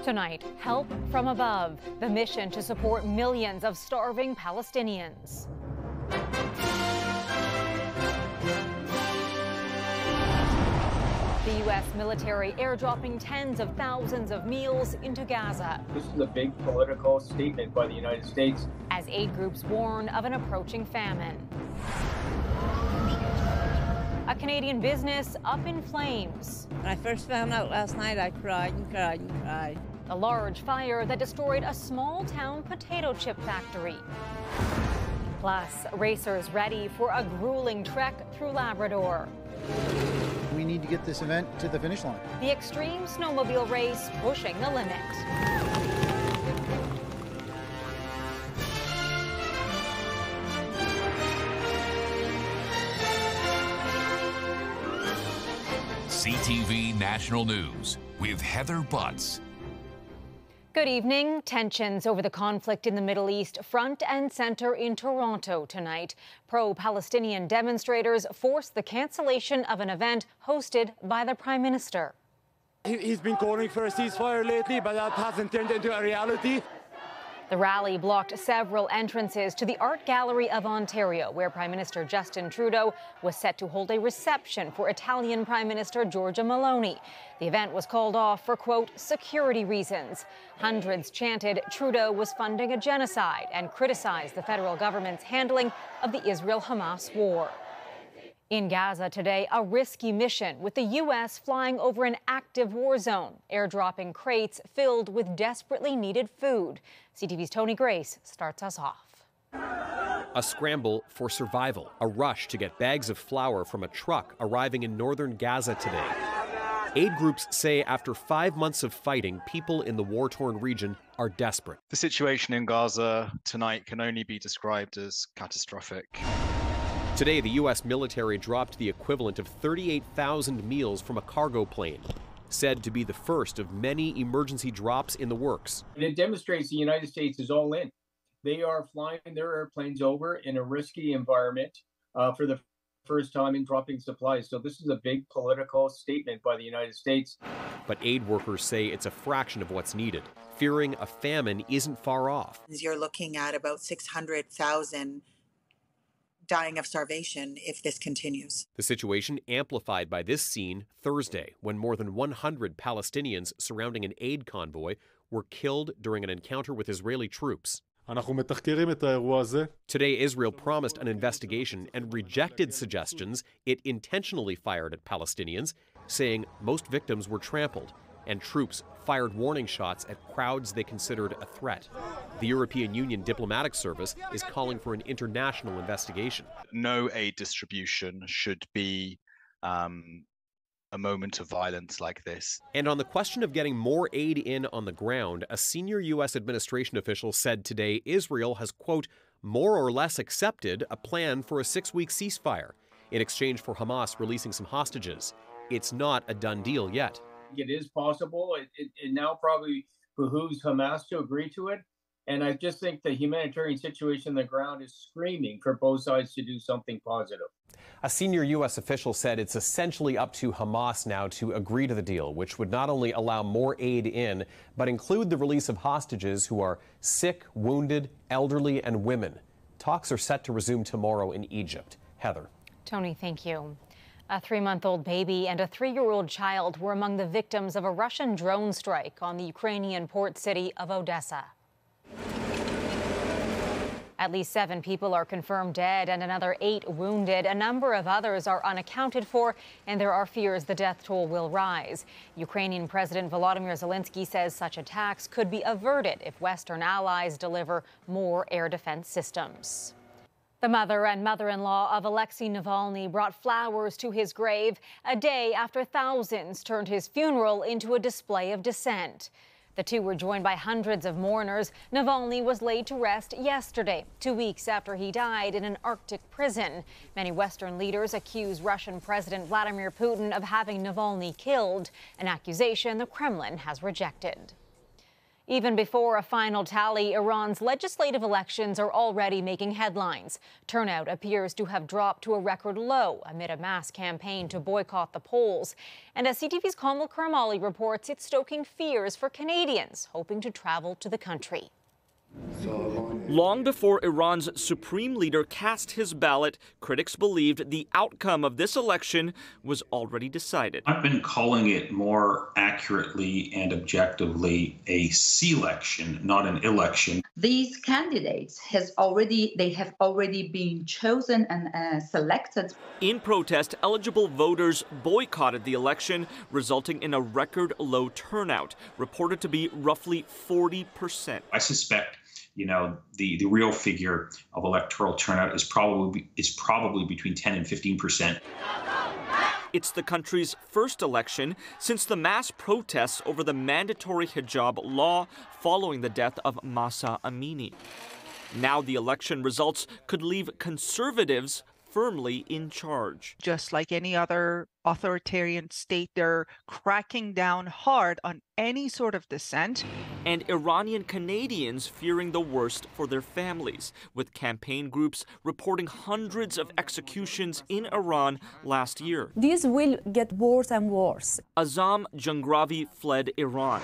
Tonight, help from above, the mission to support millions of starving Palestinians. The U.S. military airdropping tens of thousands of meals into Gaza. This is a big political statement by the United States, as aid groups warn of an approaching famine. A Canadian business up in flames. When I first found out last night, I cried and cried and cried. A large fire that destroyed a small-town potato chip factory. Plus, racers ready for a grueling trek through Labrador. We need to get this event to the finish line. The extreme snowmobile race pushing the limit. CTV National News with Heather Butts. Good evening. Tensions over the conflict in the Middle East front and center in Toronto tonight. Pro-Palestinian demonstrators forced the cancellation of an event hosted by the Prime Minister. He's been calling for a ceasefire lately, but that hasn't turned into a reality. The rally blocked several entrances to the Art Gallery of Ontario, where Prime Minister Justin Trudeau was set to hold a reception for Italian Prime Minister Giorgia Meloni. The event was called off for, quote, security reasons. Hundreds chanted Trudeau was funding a genocide and criticized the federal government's handling of the Israel-Hamas war. In Gaza today, a risky mission with the U.S. flying over an active war zone, airdropping crates filled with desperately needed food. CTV's Tony Grace starts us off. A scramble for survival, a rush to get bags of flour from a truck arriving in northern Gaza today. Aid groups say after 5 months of fighting, people in the war-torn region are desperate. The situation in Gaza tonight can only be described as catastrophic. Today, the U.S. military dropped the equivalent of 38,000 meals from a cargo plane, said to be the first of many emergency drops in the works. It demonstrates the United States is all in. They are flying their airplanes over in a risky environment for the first time and dropping supplies. So this is a big political statement by the United States. But aid workers say it's a fraction of what's needed, fearing a famine isn't far off. You're looking at about 600,000 dying of starvation if this continues. The situation amplified by this scene Thursday, when more than 100 Palestinians surrounding an aid convoy were killed during an encounter with Israeli troops. Today, Israel promised an investigation and rejected suggestions it intentionally fired at Palestinians, saying most victims were trampled, and troops fired warning shots at crowds they considered a threat. The European Union Diplomatic Service is calling for an international investigation. No aid distribution should be a moment of violence like this. And on the question of getting more aid in on the ground, a senior U.S. administration official said today Israel has, quote, more or less accepted a plan for a 6-week ceasefire in exchange for Hamas releasing some hostages. It's not a done deal yet. It is possible. It now probably behooves Hamas to agree to it. And I just think the humanitarian situation on the ground is screaming for both sides to do something positive. A senior U.S. official said it's essentially up to Hamas now to agree to the deal, which would not only allow more aid in, but include the release of hostages who are sick, wounded, elderly, and women. Talks are set to resume tomorrow in Egypt. Heather. Tony, thank you. A 3-month-old baby and a 3-year-old child were among the victims of a Russian drone strike on the Ukrainian port city of Odessa. At least 7 people are confirmed dead and another 8 wounded. A number of others are unaccounted for, and there are fears the death toll will rise. Ukrainian President Volodymyr Zelensky says such attacks could be averted if Western allies deliver more air defense systems. The mother and mother-in-law of Alexi Navali brought flowers to his grave a day after thousands turned his funeral into a display of dissent. The two were joined by hundreds of mourners. Navalny was laid to rest yesterday, 2 weeks after he died in an Arctic prison. Many Western leaders accuse Russian President Vladimir Putin of having Navalny killed, an accusation the Kremlin has rejected. Even before a final tally, Iran's legislative elections are already making headlines. Turnout appears to have dropped to a record low amid a mass campaign to boycott the polls. And as CTV's Kamal Karmali reports, it's stoking fears for Canadians hoping to travel to the country. Long before Iran's supreme leader cast his ballot, critics believed the outcome of this election was already decided. I've been calling it more accurately and objectively a C-lection, not an election. These candidates have already been chosen and selected. In protest, eligible voters boycotted the election, resulting in a record low turnout, reported to be roughly 40%. I suspect the real figure of electoral turnout is probably between 10 and 15%. It's the country's first election since the mass protests over the mandatory hijab law following the death of Mahsa Amini. Now the election results could leave conservatives firmly in charge. Just like any other authoritarian state, they're cracking down hard on any sort of dissent. And Iranian Canadians fearing the worst for their families, with campaign groups reporting hundreds of executions in Iran last year. This will get worse and worse. Azam Jangravi fled Iran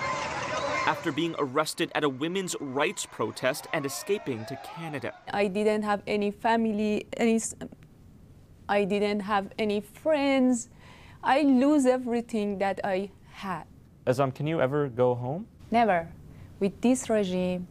after being arrested at a women's rights protest and escaping to Canada. I didn't have any family, I didn't have any friends. I lose everything that I had. Azam, can you ever go home? Never. With this regime,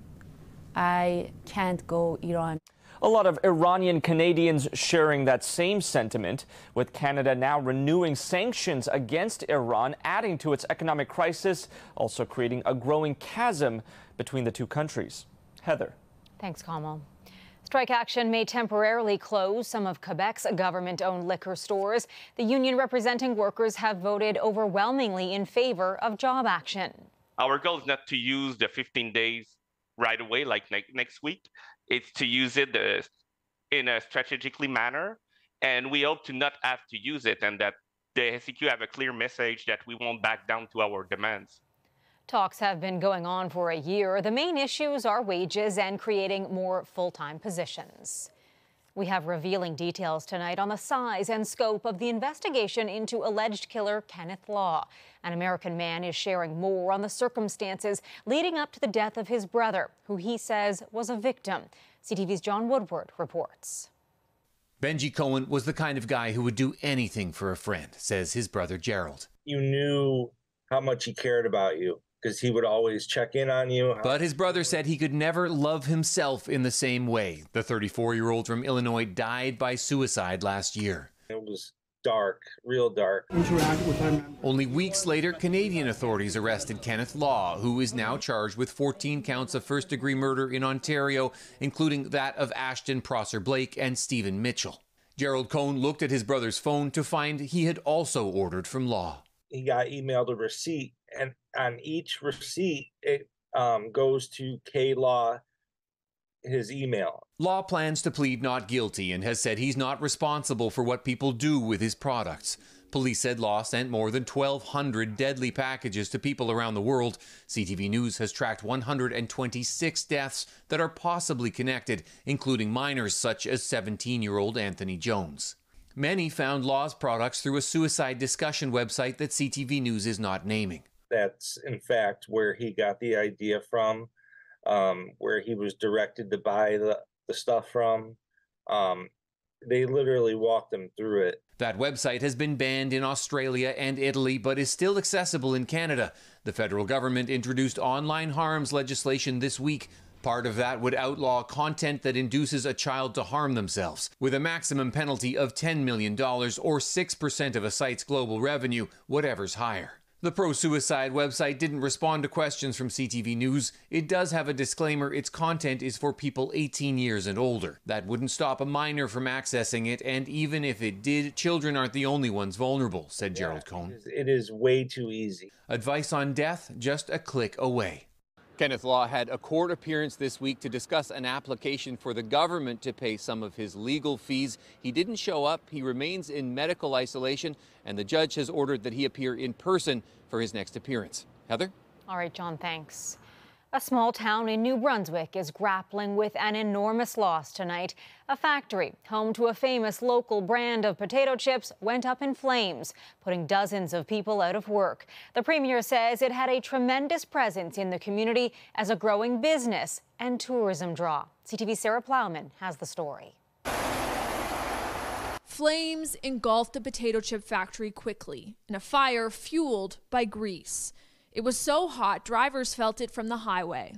I can't go Iran. A lot of Iranian Canadians sharing that same sentiment, with Canada now renewing sanctions against Iran, adding to its economic crisis, also creating a growing chasm between the two countries. Heather. Thanks, Kamal. Strike action may temporarily close some of Quebec's government-owned liquor stores. The union representing workers have voted overwhelmingly in favor of job action. Our goal is not to use the 15 days right away, like next week. It's to use it in a strategically manner, and we hope to not have to use it, and that the SEQ have a clear message that we won't back down to our demands. Talks have been going on for a year. The main issues are wages and creating more full-time positions. We have revealing details tonight on the size and scope of the investigation into alleged killer Kenneth Law. An American man is sharing more on the circumstances leading up to the death of his brother, who he says was a victim. CTV's John Woodward reports. Benji Cohen was the kind of guy who would do anything for a friend, says his brother Gerald. You knew how much he cared about you, because he would always check in on you. But his brother said he could never love himself in the same way. The 34-year-old from Illinois died by suicide last year. It was dark, real dark. Only weeks later, Canadian authorities arrested Kenneth Law, who is now charged with 14 counts of first-degree murder in Ontario, including that of Ashton Prosser-Blake and Stephen Mitchell. Gerald Cohen looked at his brother's phone to find he had also ordered from Law. He got emailed a receipt, and on each receipt, it goes to K Law, his email. Law plans to plead not guilty and has said he's not responsible for what people do with his products. Police said Law sent more than 1,200 deadly packages to people around the world. CTV News has tracked 126 deaths that are possibly connected, including minors such as 17-year-old Anthony Jones. Many found Law's products through a suicide discussion website that CTV News is not naming. That's, in fact, where he got the idea from, where he was directed to buy the stuff from. They literally walked him through it. That website has been banned in Australia and Italy, but is still accessible in Canada. The federal government introduced online harms legislation this week. Part of that would outlaw content that induces a child to harm themselves, with a maximum penalty of $10 million or 6% of a site's global revenue, whatever's higher. The pro-suicide website didn't respond to questions from CTV News. It does have a disclaimer its content is for people 18 years and older. That wouldn't stop a minor from accessing it, and even if it did, children aren't the only ones vulnerable, said Gerald Cohen. It is way too easy. Advice on death, just a click away. Kenneth Law had a court appearance this week to discuss an application for the government to pay some of his legal fees. He didn't show up. He remains in medical isolation, and the judge has ordered that he appear in person for his next appearance. Heather? All right, John, thanks. A small town in New Brunswick is grappling with an enormous loss tonight. A factory, home to a famous local brand of potato chips, went up in flames, putting dozens of people out of work. The Premier says it had a tremendous presence in the community as a growing business and tourism draw. CTV's Sarah Plowman has the story. Flames engulfed the potato chip factory quickly in a fire fueled by grease. It was so hot, drivers felt it from the highway.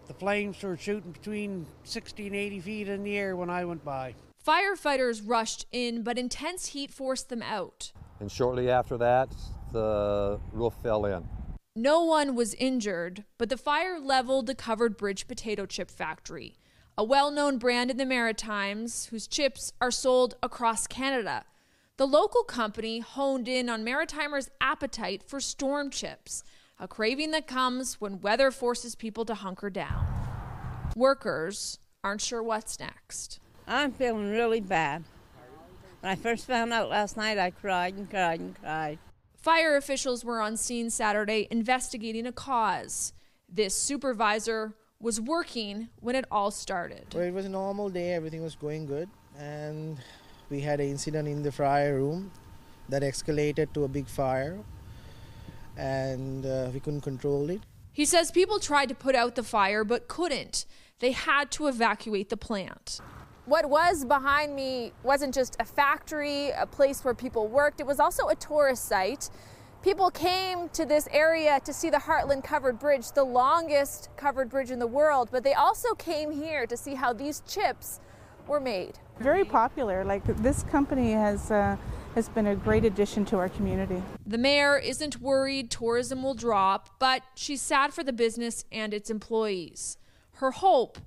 The flames were shooting between 60 and 80 feet in the air when I went by. Firefighters rushed in, but intense heat forced them out. And shortly after that, the roof fell in. No one was injured, but the fire leveled the Covered Bridge potato chip factory, a well-known brand in the Maritimes whose chips are sold across Canada. The local company honed in on Maritimers' appetite for storm chips, a craving that comes when weather forces people to hunker down. Workers aren't sure what's next. I'm feeling really bad. When I first found out last night, I cried and cried and cried. Fire officials were on scene Saturday investigating a cause. This supervisor was working when it all started. Well, it was a normal day, everything was going good, and we had an incident in the fryer room that escalated to a big fire, and we couldn't control it. He says people tried to put out the fire but couldn't. They had to evacuate the plant. What was behind me wasn't just a factory, a place where people worked. It was also a tourist site. People came to this area to see the Heartland Covered Bridge, the longest covered bridge in the world, but they also came here to see how these chips were made. Very popular. Like, this company has been a great addition to our community. The mayor isn't worried tourism will drop, but she's sad for the business and its employees. Her hope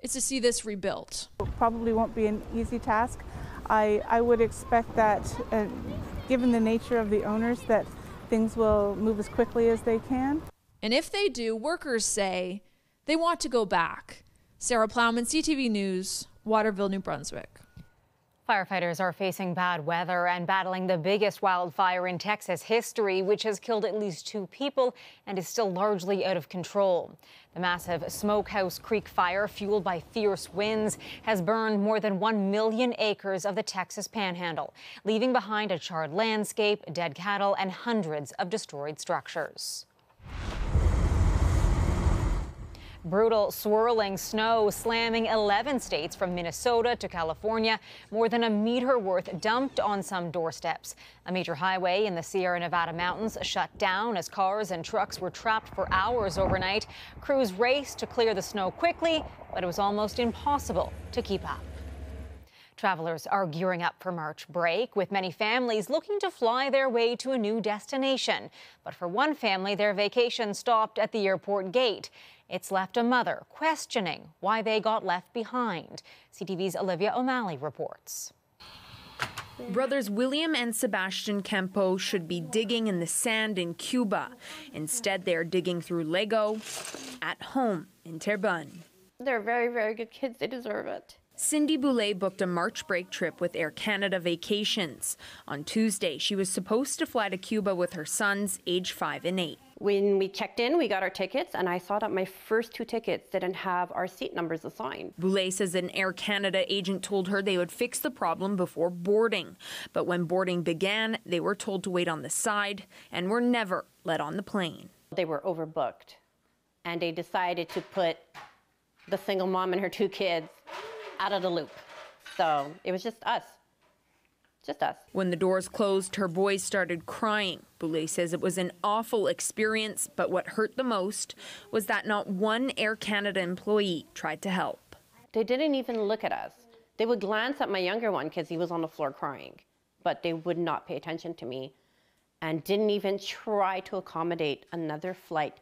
is to see this rebuilt. It probably won't be an easy task. I would expect that, given the nature of the owners, that things will move as quickly as they can. And if they do, workers say they want to go back. Sarah Plowman, CTV News, Waterville, New Brunswick. Firefighters are facing bad weather and battling the biggest wildfire in Texas history, which has killed at least 2 people and is still largely out of control. The massive Smokehouse Creek fire, fueled by fierce winds, has burned more than 1 million acres of the Texas Panhandle, leaving behind a charred landscape, dead cattle, and hundreds of destroyed structures. Brutal swirling snow slamming 11 states from Minnesota to California, more than a meter worth dumped on some doorsteps. A major highway in the Sierra Nevada mountains shut down as cars and trucks were trapped for hours overnight. Crews raced to clear the snow quickly, but it was almost impossible to keep up. Travelers are gearing up for March break, with many families looking to fly their way to a new destination. But for one family, their vacation stopped at the airport gate. It's left a mother questioning why they got left behind. CTV's Olivia O'Malley reports. Brothers William and Sebastian Campo should be digging in the sand in Cuba. Instead, they're digging through Lego at home in Terrebonne. They're very, very good kids. They deserve it. Cindy Boulay booked a March break trip with Air Canada Vacations. On Tuesday, she was supposed to fly to Cuba with her sons, age 5 and 8. When we checked in, we got our tickets, and I saw that my first 2 tickets didn't have our seat numbers assigned. Boulay says an Air Canada agent told her they would fix the problem before boarding. But when boarding began, they were told to wait on the side and were never let on the plane. They were overbooked, and they decided to put the single mom and her 2 kids out of the loop. So it was just us. Just us. When the doors closed, her boys started crying. Boulay says it was an awful experience, but what hurt the most was that not one Air Canada employee tried to help. They didn't even look at us. They would glance at my younger one because he was on the floor crying, but they would not pay attention to me and didn't even try to accommodate another flight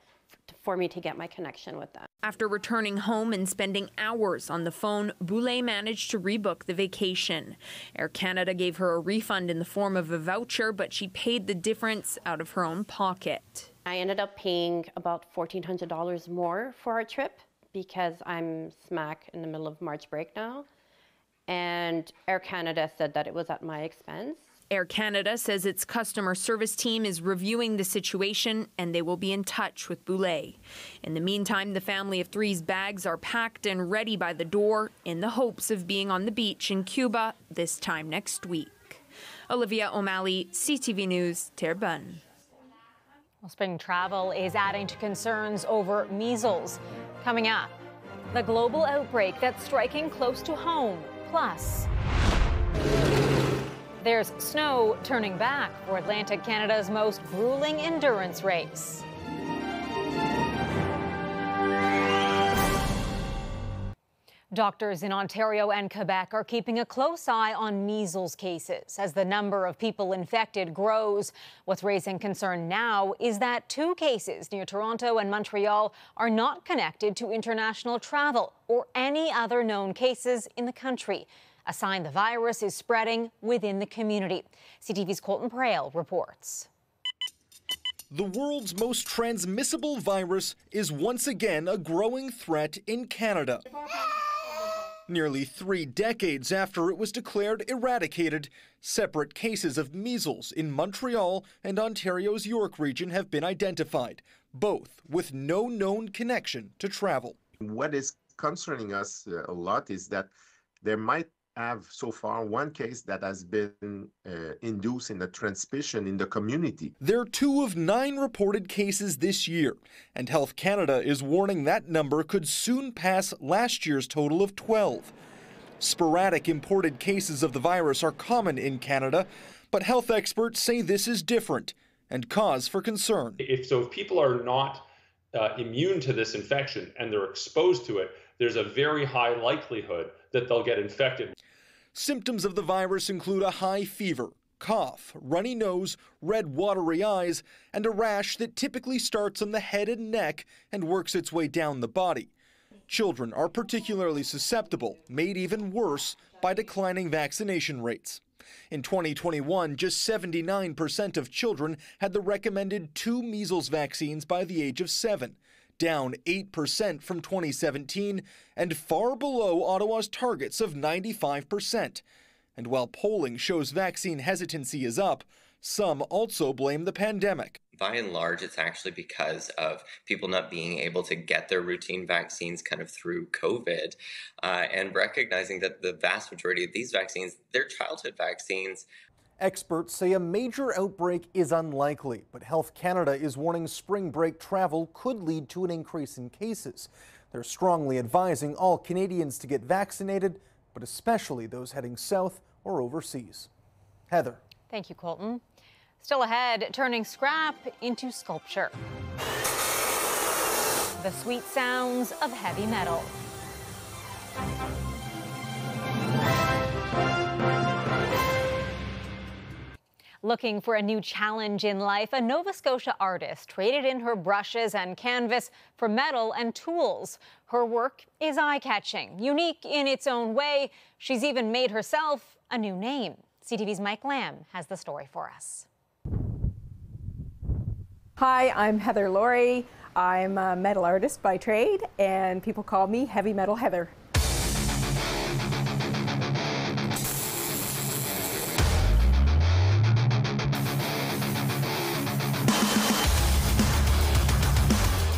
for me to get my connection with them. After returning home and spending hours on the phone, Boulay managed to rebook the vacation. Air Canada gave her a refund in the form of a voucher, but she paid the difference out of her own pocket. I ended up paying about $1,400 more for our trip because I'm smack in the middle of March break now. And Air Canada said that it was at my expense. Air Canada says its customer service team is reviewing the situation and they will be in touch with Boulay. In the meantime, the family of three's bags are packed and ready by the door in the hopes of being on the beach in Cuba this time next week. Olivia O'Malley, CTV News, Terrebonne. Well, spring travel is adding to concerns over measles. Coming up, the global outbreak that's striking close to home. Plus, there's snow turning back for Atlantic Canada's most grueling endurance race. Doctors in Ontario and Quebec are keeping a close eye on measles cases as the number of people infected grows. What's raising concern now is that 2 cases near Toronto and Montreal are not connected to international travel or any other known cases in the country, a sign the virus is spreading within the community. CTV's Colton Prale reports. The world's most transmissible virus is once again a growing threat in Canada. Nearly 3 decades after it was declared eradicated, separate cases of measles in Montreal and Ontario's York region have been identified, both with no known connection to travel. What is concerning us a lot is that there might have so far 1 case that has been induced in a transmission in the community. There are 2 of 9 reported cases this year, and Health Canada is warning that number could soon pass last year's total of 12. Sporadic imported cases of the virus are common in Canada, but health experts say this is different and cause for concern. If people are not immune to this infection and they're exposed to it, there's a very high likelihood that they'll get infected. Symptoms of the virus include a high fever, cough, runny nose, red watery eyes, and a rash that typically starts on the head and neck and works its way down the body. Children are particularly susceptible, made even worse by declining vaccination rates. In 2021, just 79% of children had the recommended 2 measles vaccines by the age of 7. Down 8% from 2017 and far below Ottawa's targets of 95%. And while polling shows vaccine hesitancy is up, some also blame the pandemic. By and large, it's actually because of people not being able to get their routine vaccines kind of through COVID and recognizing that the vast majority of these vaccines, they're childhood vaccines. Experts say a major outbreak is unlikely, but Health Canada is warning spring break travel could lead to an increase in cases. They're strongly advising all Canadians to get vaccinated, but especially those heading south or overseas. Heather. Thank you, Colton. Still ahead, turning scrap into sculpture. The sweet sounds of heavy metal. Looking for a new challenge in life, a Nova Scotia artist traded in her brushes and canvas for metal and tools. Her work is eye-catching, unique in its own way. She's even made herself a new name. CTV's Mike Lamb has the story for us. Hi, I'm Heather Laurie. I'm a metal artist by trade, and people call me Heavy Metal Heather.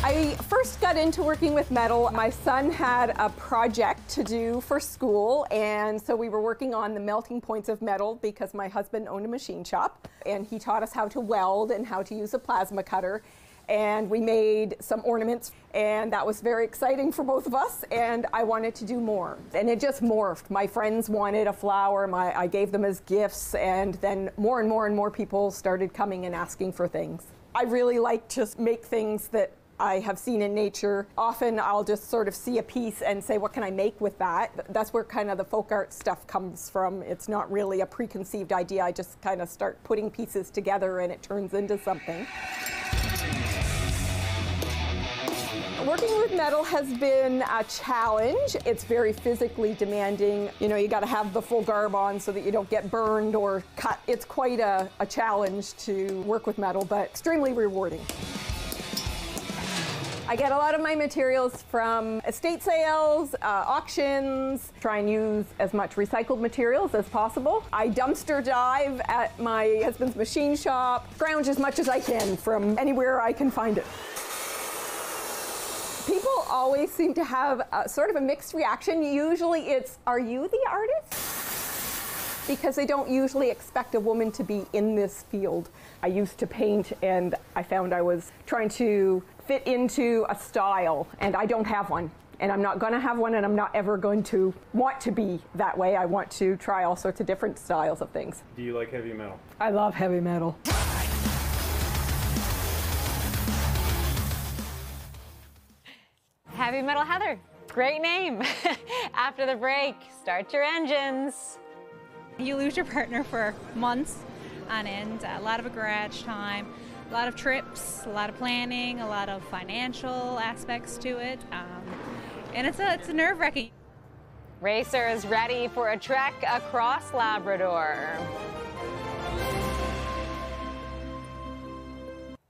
I first got into working with metal. My son had a project to do for school, and so we were working on the melting points of metal because my husband owned a machine shop, and he taught us how to weld and how to use a plasma cutter. And we made some ornaments, and that was very exciting for both of us, and I wanted to do more. And it just morphed. My friends wanted a flower, I gave them as gifts, and then more and more and more people started coming and asking for things. I really like to make things that I have seen in nature. Often I'll just sort of see a piece and say, what can I make with that? That's where kind of the folk art stuff comes from. It's not really a preconceived idea. I just kind of start putting pieces together and it turns into something. Working with metal has been a challenge. It's very physically demanding. You know, you got to have the full garb on so that you don't get burned or cut. It's quite a challenge to work with metal, but extremely rewarding. I get a lot of my materials from estate sales, auctions, try and use as much recycled materials as possible. I dumpster dive at my husband's machine shop, scrounge as much as I can from anywhere I can find it. People always seem to have sort of a mixed reaction. Usually it's, are you the artist? Because they don't usually expect a woman to be in this field. I used to paint and I found I was trying to fit into a style and I don't have one. And I'm not going to have one, and I'm not ever going to want to be that way. I want to try all sorts of different styles of things. Do you like heavy metal? I love heavy metal. Heavy Metal Heather, great name. After the break, start your engines. You lose your partner for months on end, a lot of garage time, a lot of trips, a lot of planning, a lot of financial aspects to it, and it's nerve-wracking. Racers ready for a trek across Labrador.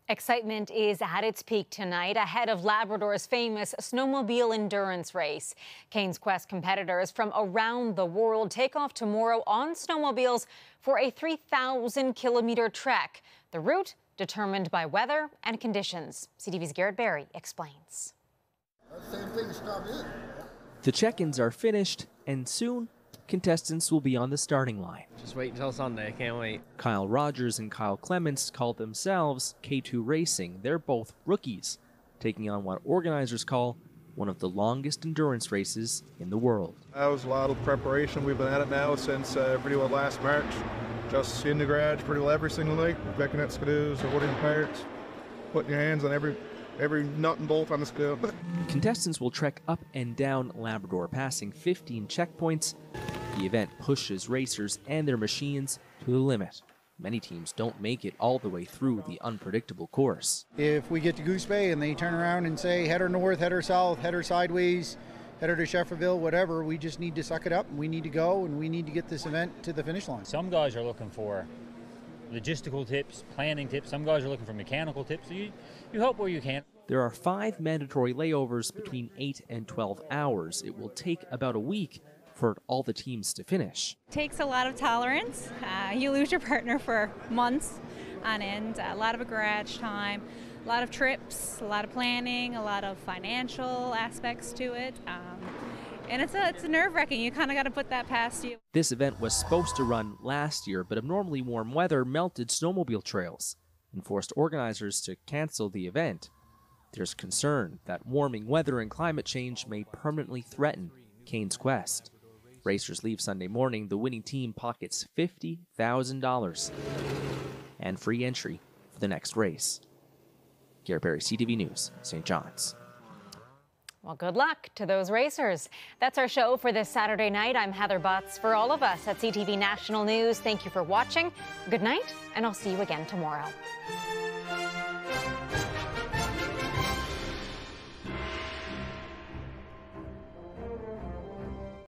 Excitement is at its peak tonight ahead of Labrador's famous snowmobile endurance race. Cairns Quest competitors from around the world take off tomorrow on snowmobiles for a 3,000-kilometer trek. The route determined by weather and conditions. CTV's Garrett Barry explains. The check-ins are finished, and soon contestants will be on the starting line. Just wait until Sunday, can't wait. Kyle Rogers and Kyle Clements call themselves K2 Racing. They're both rookies, taking on what organizers call one of the longest endurance races in the world. That was a lot of preparation. We've been at it now since pretty well last March. Just in the garage pretty well every single night, picking at skidoos or wooden parts, putting your hands on every nut and bolt on the skill. Contestants will trek up and down Labrador, passing 15 checkpoints. The event pushes racers and their machines to the limit. Many teams don't make it all the way through the unpredictable course. If we get to Goose Bay and they turn around and say head her north, head her south, head her sideways, head her to Shefferville, whatever, we just need to suck it up and we need to go and we need to get this event to the finish line. Some guys are looking for logistical tips, planning tips. Some guys are looking for mechanical tips. So you help where you can. There are 5 mandatory layovers between 8 and 12 hours. It will take about a week for all the teams to finish. Takes a lot of tolerance. You lose your partner for months on end, a lot of garage time, a lot of trips, a lot of planning, a lot of financial aspects to it. And it's nerve-wracking. You kind of got to put that past you. This event was supposed to run last year, but abnormally warm weather melted snowmobile trails and forced organizers to cancel the event. There's concern that warming weather and climate change may permanently threaten Cairns Quest. Racers leave Sunday morning. The winning team pockets $50,000 and free entry for the next race. Garrett Barry, CTV News, St. John's. Well, good luck to those racers. That's our show for this Saturday night. I'm Heather Butts. For all of us at CTV National News, thank you for watching. Good night, and I'll see you again tomorrow.